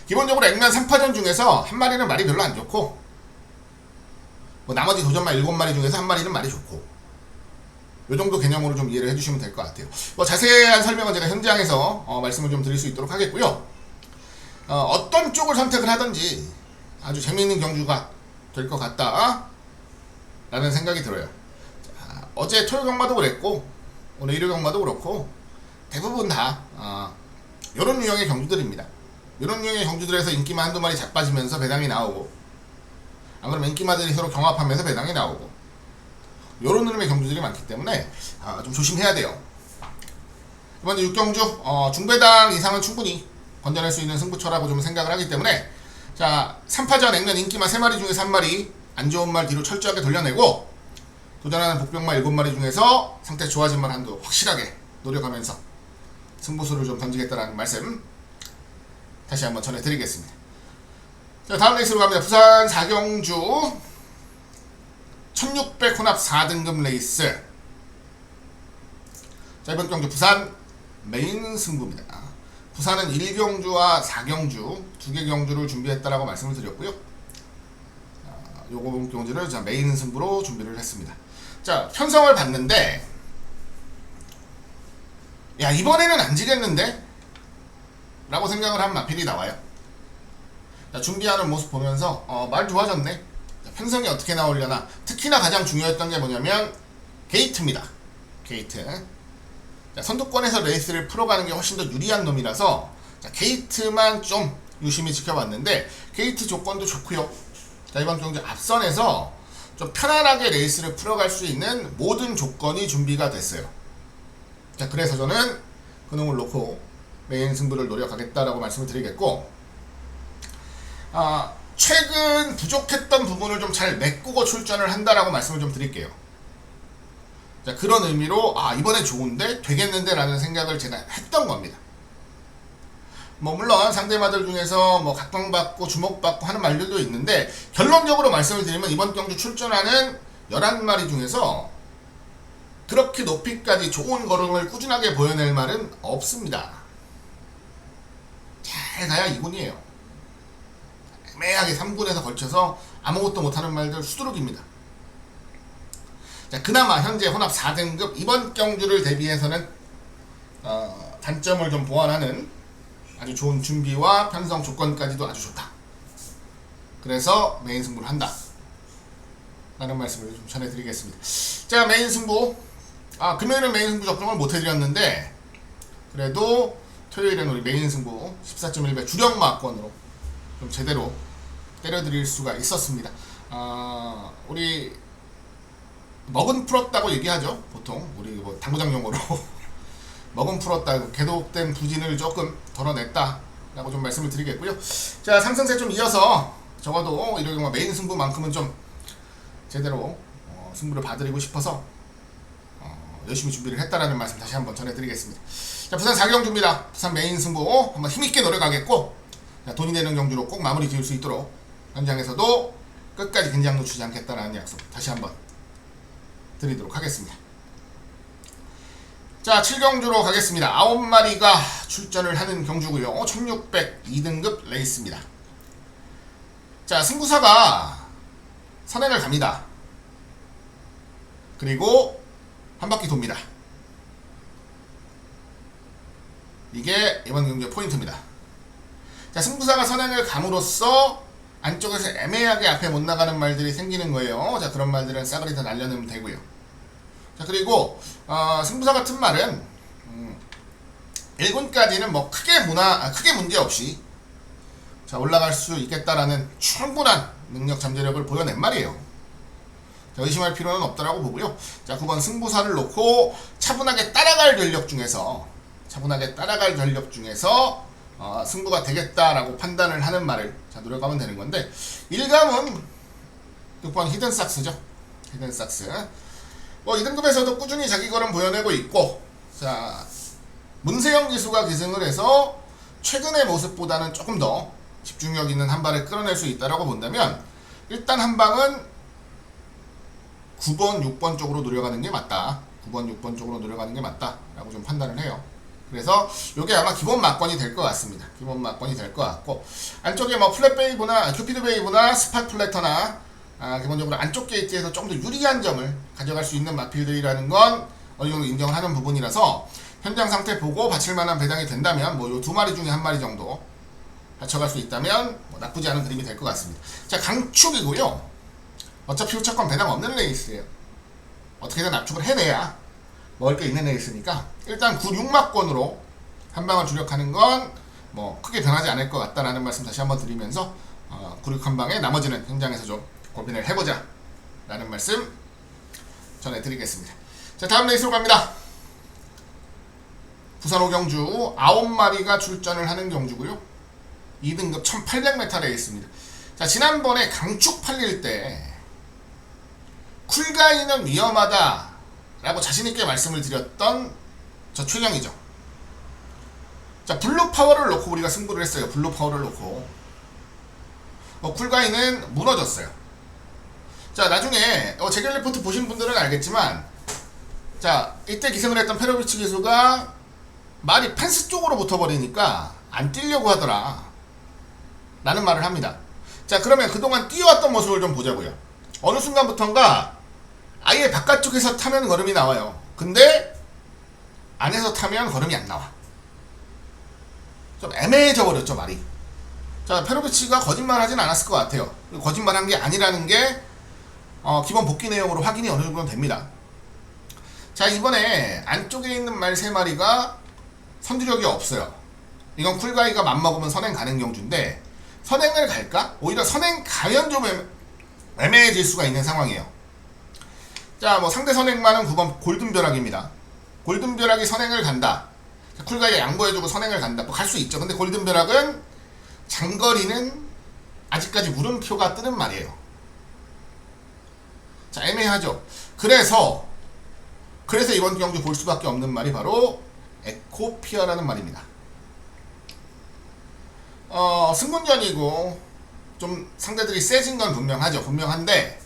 기본적으로 액면 3파전 중에서 한 마리는 말이 별로 안 좋고, 나머지 도전마 7마리 중에서 한 마리는 말이 좋고, 요 정도 개념으로 좀 이해를 해주시면 될 것 같아요. 뭐 자세한 설명은 제가 현장에서 말씀을 좀 드릴 수 있도록 하겠고요. 어떤 쪽을 선택을 하든지 아주 재미있는 경주가 될 것 같다 라는 생각이 들어요. 자, 어제 토요 경마도 그랬고 오늘 일요 경마도 그렇고 대부분 다 요런 유형의 경주들입니다. 요런 유형의 경주들에서 인기만 한두 마리 자빠지면서 배당이 나오고, 안 그러면 인기마들이 서로 경합하면서 배당이 나오고, 요런 흐름의 경주들이 많기 때문에 좀 조심해야 돼요. 이번에 6경주 중배당 이상은 충분히 건져낼 수 있는 승부처라고 좀 생각을 하기 때문에, 자 3파전 액면 인기마 3마리 중에서 1마리 안 좋은 말 뒤로 철저하게 돌려내고, 도전하는 복병마 7마리 중에서 상태 좋아진 말 한두 확실하게 노력하면서 승부수를 좀 던지겠다라는 말씀 다시 한번 전해드리겠습니다. 자, 다음 레이스로 갑니다. 부산 4경주 1600 혼합 4등급 레이스. 자, 이번 경주 부산 메인 승부입니다. 부산은 1경주와 4경주 두 개 경주를 준비했다라고 말씀을 드렸고요. 요거 경주를 자 메인 승부로 준비를 했습니다. 자, 편성을 봤는데 야 이번에는 안 지겠는데? 라고 생각을 한 마필이 나와요. 자, 준비하는 모습 보면서 말 좋아졌네. 자, 편성이 어떻게 나오려나. 특히나 가장 중요했던 게 뭐냐면 게이트입니다. 게이트. 자, 선두권에서 레이스를 풀어가는 게 훨씬 더 유리한 놈이라서 자, 게이트만 좀 유심히 지켜봤는데 게이트 조건도 좋고요. 자, 이번 경주 앞선에서 좀 편안하게 레이스를 풀어갈 수 있는 모든 조건이 준비가 됐어요. 자, 그래서 저는 그 놈을 놓고 메인 승부를 노력하겠다라고 말씀을 드리겠고, 최근 부족했던 부분을 좀 잘 메꾸고 출전을 한다라고 말씀을 좀 드릴게요. 자, 그런 의미로 이번에 좋은데 되겠는데 라는 생각을 제가 했던 겁니다. 뭐 물론 상대마들 중에서 뭐 각광받고 주목받고 하는 말들도 있는데, 결론적으로 말씀을 드리면 이번 경주 출전하는 11마리 중에서 그렇게 높이까지 좋은 걸음을 꾸준하게 보여낼 말은 없습니다. 잘 가야 2군이에요. 애매하게 3군에서 걸쳐서 아무것도 못하는 말들 수두룩입니다. 자, 그나마 현재 혼합 4등급 이번 경주를 대비해서는 단점을 좀 보완하는 아주 좋은 준비와 편성 조건까지도 아주 좋다. 그래서 메인 승부를 한다 라는 말씀을 좀 전해드리겠습니다. 자, 메인 승부 금요일은 메인 승부 접종을 못해드렸는데 그래도 토요일엔 우리 메인 승부 14.1배 주력 마권으로 좀 제대로 때려드릴 수가 있었습니다. 우리 먹은 풀었다고 얘기하죠. 보통 우리 뭐 당구장 용어로 먹은 풀었다, 궤독된 부진을 조금 덜어냈다 라고 좀 말씀을 드리겠고요. 자, 상승세 좀 이어서 적어도 이런 경우 메인 승부만큼은 좀 제대로 승부를 봐드리고 싶어서 열심히 준비를 했다라는 말씀 다시 한번 전해드리겠습니다. 자, 부산 4경주입니다. 부산 메인 승부 한번 힘있게 노력하겠고, 자, 돈이 되는 경주로 꼭 마무리 지을 수 있도록 현장에서도 끝까지 긴장 놓치지 않겠다라는 약속 다시 한번 드리도록 하겠습니다. 자, 7경주로 가겠습니다. 9마리가 출전을 하는 경주고요. 1600 2등급 레이스입니다. 자, 승부사가 선행을 갑니다. 그리고 한 바퀴 돕니다. 이게 이번 경주의 포인트입니다. 자, 승부사가 선행을 감으로써 안쪽에서 애매하게 앞에 못 나가는 말들이 생기는 거예요. 자, 그런 말들은 싸그리 다 날려내면 되고요. 자, 그리고 승부사 같은 말은 1군까지는 뭐 크게 문제 없이 자, 올라갈 수 있겠다라는 충분한 능력 잠재력을 보여낸 말이에요. 자, 의심할 필요는 없다라고 보고요. 자, 9번 승부사를 놓고 차분하게 따라갈 전력 중에서 승부가 되겠다라고 판단을 하는 말을 자, 노력하면 되는 건데, 1감은 6번 히든삭스죠. 히든삭스. 뭐 2등급에서도 꾸준히 자기 걸음 보여내고 있고, 자, 문세영 기수가 기승을 해서 최근의 모습보다는 조금 더 집중력 있는 한 발을 끌어낼 수 있다라고 본다면, 일단 한 방은 9번, 6번 쪽으로 노려가는 게 맞다. 9번, 6번 쪽으로 노려가는 게 맞다라고 좀 판단을 해요. 그래서 이게 아마 기본 막권이 될 것 같습니다. 기본 막권이 될 것 같고, 안쪽에 뭐 플랫 베이브나 큐피드 베이브나 스팟 플래터나 기본적으로 안쪽 게이트에서 좀 더 유리한 점을 가져갈 수 있는 마필들이라는 건 어느 정도 인정을 하는 부분이라서 현장 상태 보고 바칠 만한 배당이 된다면 뭐 요 두 마리 중에 한 마리 정도 받쳐갈 수 있다면 뭐 나쁘지 않은 그림이 될 것 같습니다. 자, 강축이고요. 어차피 우차권 배당 없는 레이스예요. 어떻게든 압축을 해내야 먹을 게 있는 레이스니까 일단 9, 6막권으로 한 방을 주력하는 건 뭐 크게 변하지 않을 것 같다라는 말씀 다시 한번 드리면서 9, 6 한 방에 나머지는 현장에서 좀 고민을 해보자 라는 말씀 전해드리겠습니다. 자, 다음 레이스로 갑니다. 부산 오경주 9마리가 출전을 하는 경주고요. 2등급 1800m 레이스입니다. 자, 지난번에 강축 팔릴 때 쿨가이는 위험하다 라고 자신있게 말씀을 드렸던 저 최경이죠. 자, 블루 파워를 놓고 우리가 승부를 했어요. 블루 파워를 놓고 쿨가이는 무너졌어요. 자, 나중에 재결 리포트 보신 분들은 알겠지만, 자, 이때 기승을 했던 페로비치 기수가 말이 펜스 쪽으로 붙어버리니까 안 뛰려고 하더라 라는 말을 합니다. 자, 그러면 그동안 뛰어왔던 모습을 좀 보자고요. 어느 순간부턴가 아예 바깥쪽에서 타면 걸음이 나와요. 근데 안에서 타면 걸음이 안 나와. 좀 애매해져 버렸죠, 말이. 자, 페로비치가 거짓말 하진 않았을 것 같아요. 거짓말 한 게 아니라는 게 기본 복귀 내용으로 확인이 어느 정도는 됩니다. 자, 이번에 안쪽에 있는 말 3마리가 선두력이 없어요. 이건 쿨가이가 맘먹으면 선행 가는 경주인데, 선행을 갈까? 오히려 선행 가면 좀 애매해질 수가 있는 상황이에요. 자, 뭐 상대 선행만은 9번 골든벼락입니다. 골든벼락이 선행을 간다. 쿨가이가 양보해주고 선행을 간다. 뭐 갈 수 있죠. 근데 골든벼락은 장거리는 아직까지 물음표가 뜨는 말이에요. 자, 애매하죠. 그래서 이번 경주 볼 수밖에 없는 말이 바로 에코피아라는 말입니다. 승군전이고 좀 상대들이 세진 건 분명한데,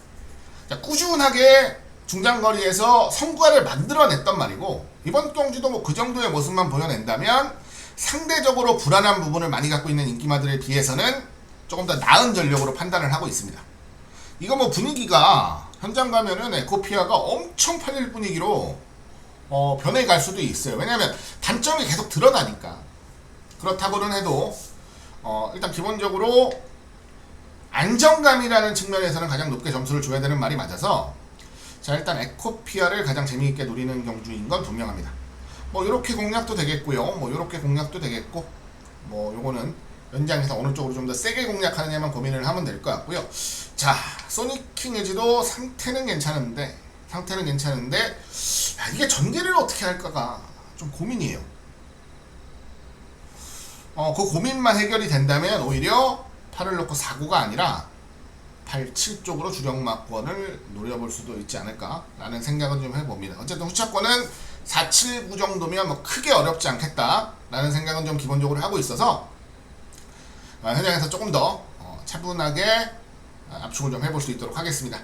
자, 꾸준하게 중장거리에서 성과를 만들어냈단 말이고, 이번 경주도 뭐 그 정도의 모습만 보여낸다면 상대적으로 불안한 부분을 많이 갖고 있는 인기마들에 비해서는 조금 더 나은 전력으로 판단을 하고 있습니다. 이거 뭐 분위기가 현장 가면은 에코피아가 엄청 팔릴 분위기로 변해갈 수도 있어요. 왜냐면 단점이 계속 드러나니까. 그렇다고는 해도 일단 기본적으로 안정감이라는 측면에서는 가장 높게 점수를 줘야 되는 말이 맞아서, 자, 일단 에코피아를 가장 재미있게 노리는 경주인 건 분명합니다. 뭐 요렇게 공략도 되겠고요. 뭐 요렇게 공략도 되겠고, 뭐 요거는 연장에서 어느 쪽으로 좀 더 세게 공략하느냐만 고민을 하면 될 것 같고요. 자, 소니킹 에지도 상태는 괜찮은데 이게 전개를 어떻게 할까가 좀 고민이에요. 그 고민만 해결이 된다면 오히려 8을 놓고 4구가 아니라 8, 7쪽으로 주력막권을 노려볼 수도 있지 않을까라는 생각은 좀 해봅니다. 어쨌든 후차권은 4, 7, 9 정도면 뭐 크게 어렵지 않겠다라는 생각은 좀 기본적으로 하고 있어서 현장에서 조금 더 차분하게 압축을 좀 해볼 수 있도록 하겠습니다.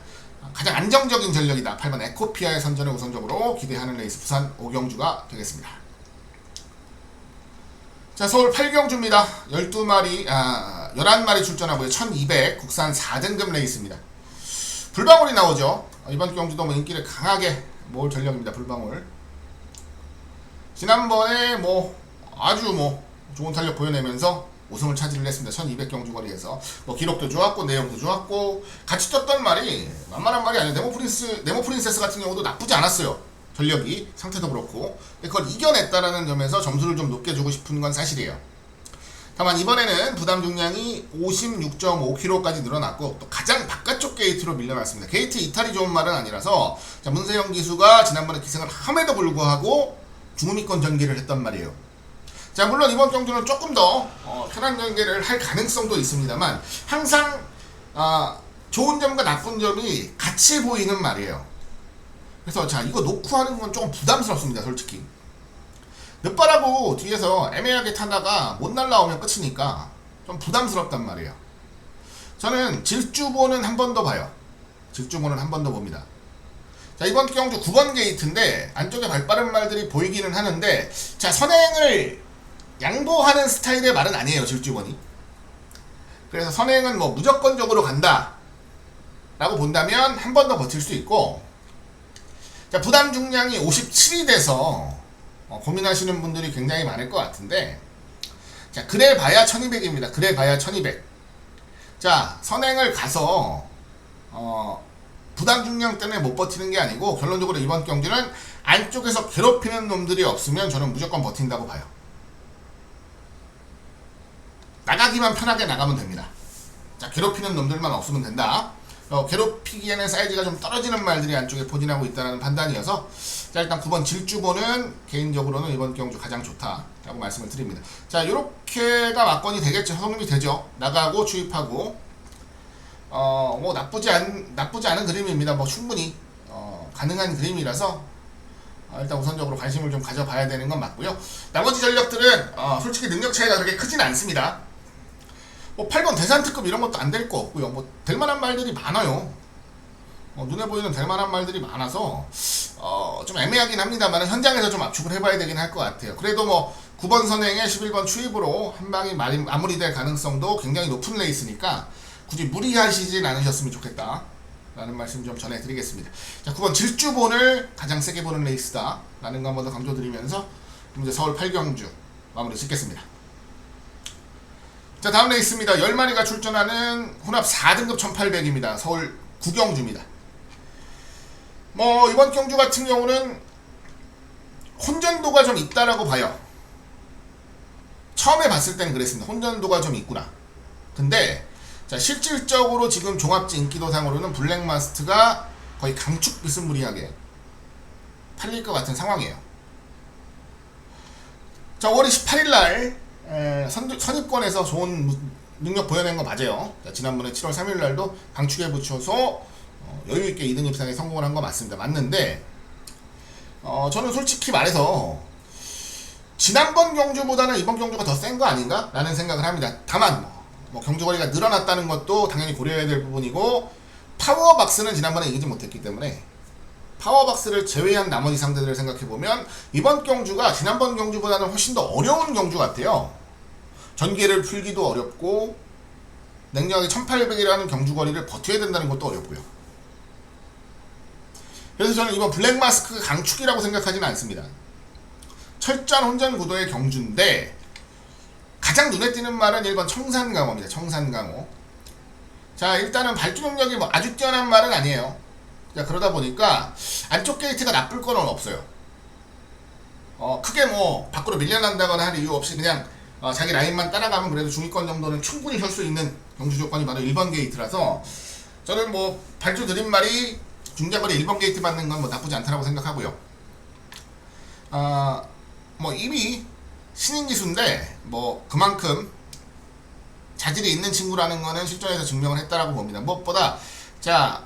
가장 안정적인 전력이다. 8번 에코피아의 선전을 우선적으로 기대하는 레이스 부산 오경주가 되겠습니다. 자, 서울 8경주입니다. 11마리 출전하고요. 1200 국산 4등급 레이스입니다. 불방울이 나오죠. 이번 경주도 뭐 인기를 강하게 모을 전력입니다. 불방울. 지난번에 아주 좋은 탄력 보여내면서 우승을 차지를 했습니다. 1200 경주 거리에서 기록도 좋았고 내용도 좋았고 같이 떴던 말이 만만한 말이 아니에요. 네모 프린세스 같은 경우도 나쁘지 않았어요. 전력이 상태도 그렇고. 그걸 이겨냈다라는 점에서 점수를 좀 높게 주고 싶은 건 사실이에요. 다만 이번에는 부담 중량이 56.5kg까지 늘어났고 또 가장 바깥쪽 게이트로 밀려났습니다. 게이트 이탈이 좋은 말은 아니라서, 자, 문세영 기수가 지난번에 기승을 함에도 불구하고 중후미권 전개를 했단 말이에요. 자, 물론 이번 경주는 조금 더 편한 전개를 할 가능성도 있습니다만 항상 좋은 점과 나쁜 점이 같이 보이는 말이에요. 그래서 자, 이거 놓고 하는 건 조금 부담스럽습니다. 솔직히 늦바라고 뒤에서 애매하게 타다가 못 날라오면 끝이니까 좀 부담스럽단 말이에요. 저는 질주보는 한 번 더 봐요. 질주보는 한 번 더 봅니다. 자, 이번 경주 9번 게이트인데 안쪽에 발빠른 말들이 보이기는 하는데, 자, 선행을 양보하는 스타일의 말은 아니에요. 질주본이. 그래서 선행은 무조건적으로 간다 라고 본다면 한 번 더 버틸 수 있고, 자, 부담 중량이 57이 돼서 고민하시는 분들이 굉장히 많을 것 같은데, 자, 그래 봐야 1200입니다. 그래 봐야 1200. 자, 선행을 가서 부담 중량 때문에 못 버티는 게 아니고, 결론적으로 이번 경기는 안쪽에서 괴롭히는 놈들이 없으면 저는 무조건 버틴다고 봐요. 나가기만 편하게 나가면 됩니다. 자, 괴롭히는 놈들만 없으면 된다. 괴롭히기에는 사이즈가 좀 떨어지는 말들이 안쪽에 포진하고 있다는 판단이어서, 자, 일단 9번 질주보는 개인적으로는 이번 경주 가장 좋다라고 말씀을 드립니다. 자, 요렇게가 막건이 되겠죠. 성립이 되죠. 나가고 주입하고, 뭐 나쁘지 않은 그림입니다. 뭐 충분히 가능한 그림이라서 일단 우선적으로 관심을 좀 가져봐야 되는 건 맞고요. 나머지 전력들은 솔직히 능력 차이가 그렇게 크진 않습니다. 뭐 8번 대산특급 이런 것도 안 될 거 없고요. 뭐 될 만한 말들이 많아요. 눈에 보이는 될 만한 말들이 많아서 좀 애매하긴 합니다만 현장에서 좀 압축을 해봐야 되긴 할 것 같아요. 그래도 뭐 9번 선행에 11번 추입으로 한 방이 마무리될 가능성도 굉장히 높은 레이스니까 굳이 무리하시진 않으셨으면 좋겠다 라는 말씀 좀 전해드리겠습니다. 자, 9번 질주본을 가장 세게 보는 레이스다 라는 거 한 번 더 강조드리면서 이제 서울 8경주 마무리 짓겠습니다. 자, 다음 레이스입니다. 10마리가 출전하는 혼합 4등급 1800입니다. 서울 9경주입니다. 뭐 이번 경주 같은 경우는 혼전도가 좀 있다라고 봐요. 처음에 봤을 때는 그랬습니다. 혼전도가 좀 있구나. 근데 자, 실질적으로 지금 종합지 인기도상으로는 블랙마스트가 거의 강축 비스무리하게 팔릴 것 같은 상황이에요. 자, 5월 18일날 선입권에서 좋은 능력 보여낸 거 맞아요. 자, 지난번에 7월 3일날도 강축에 붙여서 여유있게 2등 입상에 성공을 한 거 맞습니다. 맞는데 저는 솔직히 말해서 지난번 경주보다는 이번 경주가 더 센 거 아닌가? 라는 생각을 합니다. 다만 뭐 경주거리가 늘어났다는 것도 당연히 고려해야 될 부분이고, 파워박스는 지난번에 이기지 못했기 때문에 파워박스를 제외한 나머지 상대들을 생각해보면 이번 경주가 지난번 경주보다는 훨씬 더 어려운 경주 같아요. 전개를 풀기도 어렵고 냉정하게 1800이라는 경주거리를 버텨야 된다는 것도 어렵고요. 그래서 저는 이번 블랙마스크가 강축이라고 생각하지는 않습니다. 철저한 혼전 구도의 경주인데 가장 눈에 띄는 말은 1번 청산강호입니다. 청산강호. 자, 일단은 발주 능력이 뭐 아주 뛰어난 말은 아니에요. 자, 그러다 보니까 안쪽 게이트가 나쁠 건 없어요. 크게 뭐 밖으로 밀려난다거나 할 이유 없이 그냥 자기 라인만 따라가면 그래도 중위권 정도는 충분히 설 수 있는 경주 조건이 바로 1번 게이트라서 저는 뭐 발주 드린 말이 중장거리 1번 게이트 받는 건 뭐 나쁘지 않다라고 생각하고요. 뭐 이미 신인 기수인데 뭐 그만큼 자질이 있는 친구라는 거는 실전에서 증명을 했다라고 봅니다. 무엇보다 자,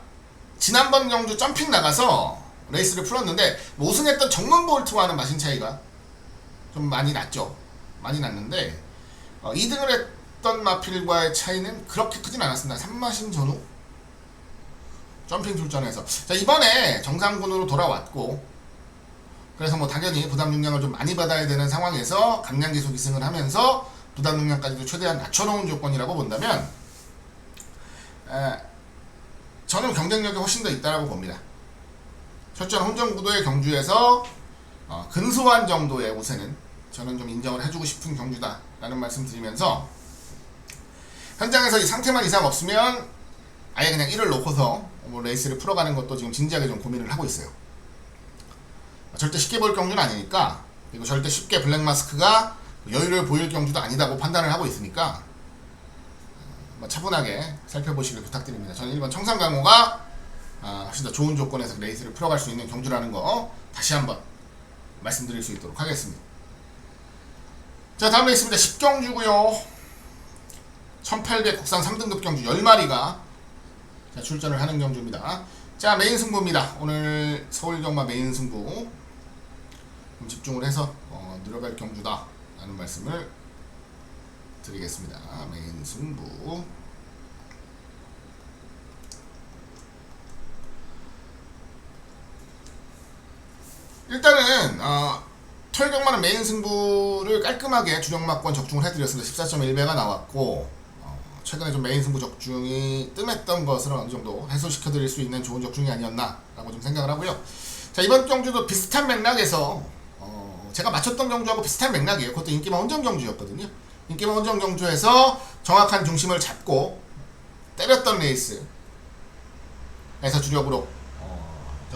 지난번 경주 점핑 나가서 레이스를 풀었는데 뭐 우승했던 정문 볼트와는 마신 차이가 좀 많이 났죠. 많이 났는데 2등을 했던 마필과의 차이는 그렇게 크진 않았습니다. 3마신 전후 점핑 출전해서. 자, 이번에 정상군으로 돌아왔고, 그래서 뭐 당연히 부담 중량을 좀 많이 받아야 되는 상황에서 강량기수 기승을 하면서 부담 중량까지도 최대한 낮춰놓은 조건이라고 본다면 저는 경쟁력이 훨씬 더 있다고 봅니다. 철저한 혼전구도의 경주에서 근소한 정도의 우세는 저는 좀 인정을 해주고 싶은 경주다 라는 말씀 드리면서, 현장에서 이 상태만 이상 없으면 아예 그냥 1을 놓고서 뭐 레이스를 풀어가는 것도 지금 진지하게 좀 고민을 하고 있어요. 절대 쉽게 볼 경주는 아니니까, 그리고 절대 쉽게 블랙마스크가 여유를 보일 경주도 아니다고 판단을 하고 있으니까 차분하게 살펴보시길 부탁드립니다. 저는 1번 청산강호가 훨씬 더 좋은 조건에서 레이스를 풀어갈 수 있는 경주라는 거 다시 한번 말씀드릴 수 있도록 하겠습니다. 자, 다음 레이스입니다. 10경주고요 1800 국산 3등급 경주 10마리가 출전을 하는 경주입니다. 자, 메인 승부입니다. 오늘 서울경마 메인 승부 좀 집중을 해서 늘어갈 경주다 라는 말씀을 드리겠습니다. 메인 승부. 일단은 토요경마는 메인 승부를 깔끔하게 주력마권 적중을 해드렸습니다. 14.1배가 나왔고, 최근에 좀 메인 승부 적중이 뜸했던 것을 어느 정도 해소시켜드릴 수 있는 좋은 적중이 아니었나 라고 좀 생각을 하고요. 자, 이번 경주도 비슷한 맥락에서 제가 맞췄던 경주하고 비슷한 맥락이에요. 그것도 인기만 혼전 경주였거든요. 인기만 혼전 경주에서 정확한 중심을 잡고 때렸던 레이스에서 주력으로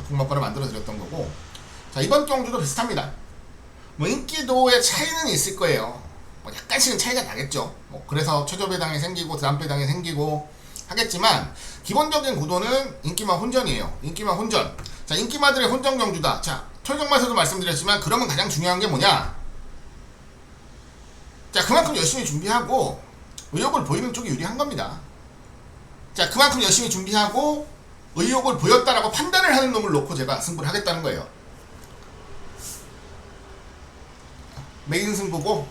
복막권을 만들어 드렸던 거고, 자, 이번 경주도 비슷합니다. 뭐 인기도의 차이는 있을 거예요. 뭐 약간씩은 차이가 나겠죠. 뭐 그래서 최저 배당이 생기고 드람 배당이 생기고 하겠지만 기본적인 구도는 인기만 혼전이에요. 인기만 혼전. 자, 인기마들의 혼전 경주다. 자, 토요경마에서도 말씀드렸지만 그러면 가장 중요한 게 뭐냐? 자, 그만큼 열심히 준비하고 의욕을 보이는 쪽이 유리한 겁니다. 자, 그만큼 열심히 준비하고 의욕을 보였다라고 판단을 하는 놈을 놓고 제가 승부를 하겠다는 거예요. 메인 승부고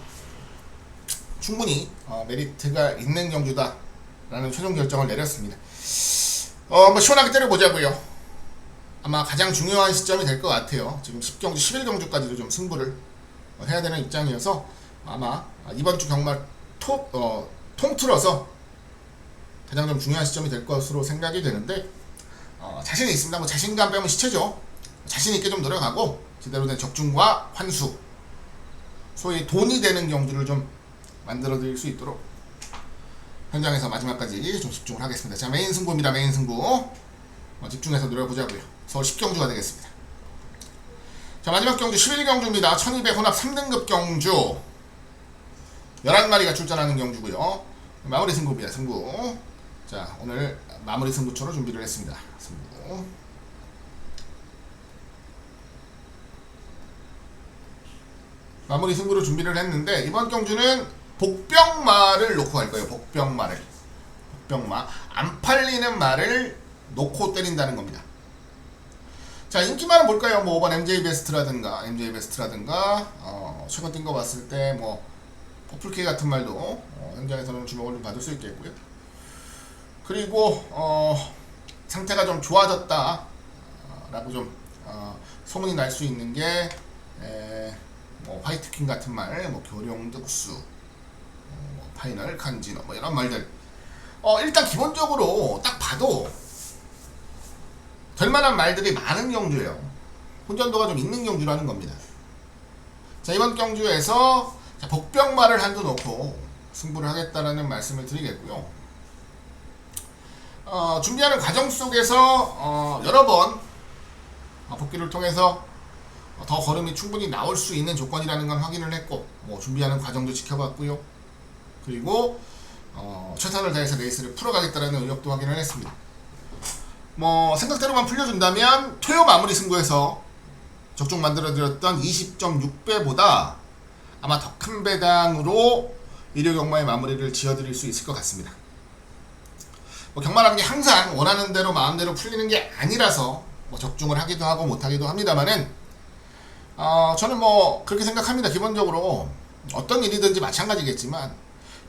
충분히 메리트가 있는 경주다 라는 최종 결정을 내렸습니다. 한번 시원하게 때려보자고요. 아마 가장 중요한 시점이 될 것 같아요. 지금 10경주, 11경주까지도 좀 승부를 해야 되는 입장이어서 아마 이번 주 경말 통틀어서 가장 좀 중요한 시점이 될 것으로 생각이 되는데, 자신이 있습니다. 뭐 자신감 빼면 시체죠. 자신 있게 좀 노력하고 제대로 된 적중과 환수, 소위 돈이 되는 경주를 좀 만들어 드릴 수 있도록 현장에서 마지막까지 좀 집중을 하겠습니다. 자, 메인 승부입니다. 메인 승부 집중해서 노려보자고요. 서울 10경주가 되겠습니다. 자, 마지막 경주 11경주입니다. 1200 혼합 3등급 경주 11마리가 출전하는 경주고요. 마무리 승부입니다. 승부. 자, 오늘 마무리 승부처로 준비를 했습니다. 승부. 마무리 승부로 준비를 했는데 이번 경주는 복병마를 놓고 갈 거예요. 복병마를. 복병마. 안 팔리는 말을 놓고 때린다는 겁니다. 자, 인기말은 뭘까요? 뭐 5번 MJ 베스트라든가 최근 뛴 거 봤을 때 뭐 퍼플K 같은 말도 현장에서는 주목을 좀 받을 수 있겠고요. 그리고 상태가 좀 좋아졌다 라고 좀 소문이 날 수 있는 게 뭐 화이트킹 같은 말, 뭐 교룡득수, 뭐 파이널 칸지노, 뭐 이런 말들. 일단 기본적으로 딱 봐도 될 만한 말들이 많은 경주예요. 혼전도가 좀 있는 경주라는 겁니다. 자, 이번 경주에서 복병말을 한두 놓고 승부를 하겠다라는 말씀을 드리겠고요. 준비하는 과정 속에서 여러 번 복귀를 통해서 더 걸음이 충분히 나올 수 있는 조건이라는 건 확인을 했고, 뭐 준비하는 과정도 지켜봤고요. 그리고 최선을 다해서 레이스를 풀어가겠다라는 의욕도 확인을 했습니다. 뭐 생각대로만 풀려준다면 토요 마무리 승부에서 적중 만들어드렸던 20.6배보다 아마 더 큰 배당으로 일요 경마의 마무리를 지어드릴 수 있을 것 같습니다. 뭐 경마라는 게 항상 원하는 대로 마음대로 풀리는 게 아니라서 뭐 적중을 하기도 하고 못하기도 합니다만은 저는 뭐 그렇게 생각합니다. 기본적으로 어떤 일이든지 마찬가지겠지만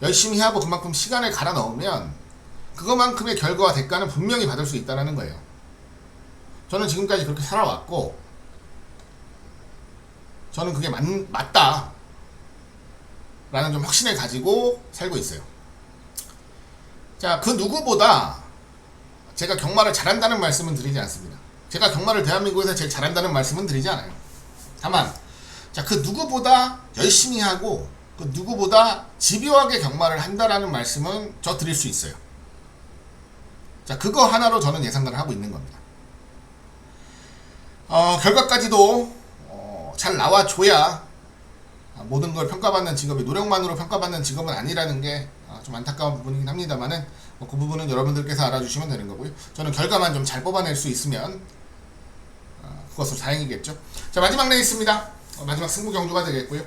열심히 하고 그만큼 시간을 갈아 넣으면 그거만큼의 결과와 대가는 분명히 받을 수 있다는 거예요. 저는 지금까지 그렇게 살아왔고 저는 그게 맞다 라는 좀 확신을 가지고 살고 있어요. 자, 그 누구보다 제가 경마를 잘한다는 말씀은 드리지 않습니다. 제가 경마를 대한민국에서 제일 잘한다는 말씀은 드리지 않아요. 다만 자, 그 누구보다 열심히 하고 그 누구보다 집요하게 경마를 한다라는 말씀은 저 드릴 수 있어요. 자, 그거 하나로 저는 예상을 하고 있는 겁니다. 결과까지도 잘 나와줘야 모든 걸 평가받는 직업이 노력만으로 평가받는 직업은 아니라는 게 좀 안타까운 부분이긴 합니다만은 그 부분은 여러분들께서 알아주시면 되는 거고요. 저는 결과만 좀 잘 뽑아낼 수 있으면 그것으로 다행이겠죠. 자, 마지막 레이스입니다. 마지막 승부 경주가 되겠고요.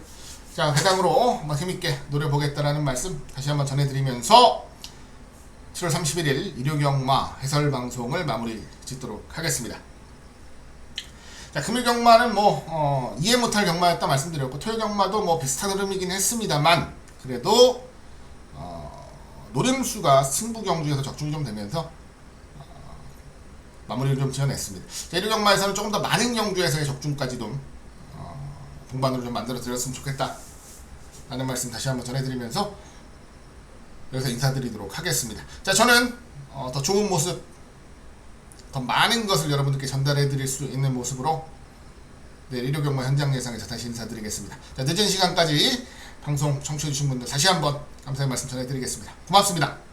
자, 배당으로 한번 힘있게 노려보겠다라는 말씀 다시 한번 전해드리면서 7월 31일 일요경마 해설방송을 마무리 짓도록 하겠습니다. 자, 금요경마는 뭐 이해 못할 경마였다 말씀드렸고 토요경마도 뭐 비슷한 흐름이긴 했습니다만 그래도 노림수가 승부 경주에서 적중이 좀 되면서 마무리를 좀 지어냈습니다. 자, 일요경마에서는 조금 더 많은 경주에서의 적중까지 좀 동반으로 좀 만들어 드렸으면 좋겠다 라는 말씀 다시 한번 전해드리면서 여기서 인사드리도록 하겠습니다. 자, 저는 더 좋은 모습, 더 많은 것을 여러분들께 전달해 드릴 수 있는 모습으로 내일 의료경무 현장 예상에서 다시 인사드리겠습니다. 자, 늦은 시간까지 방송 청취해주신 분들 다시 한번 감사의 말씀 전해드리겠습니다. 고맙습니다.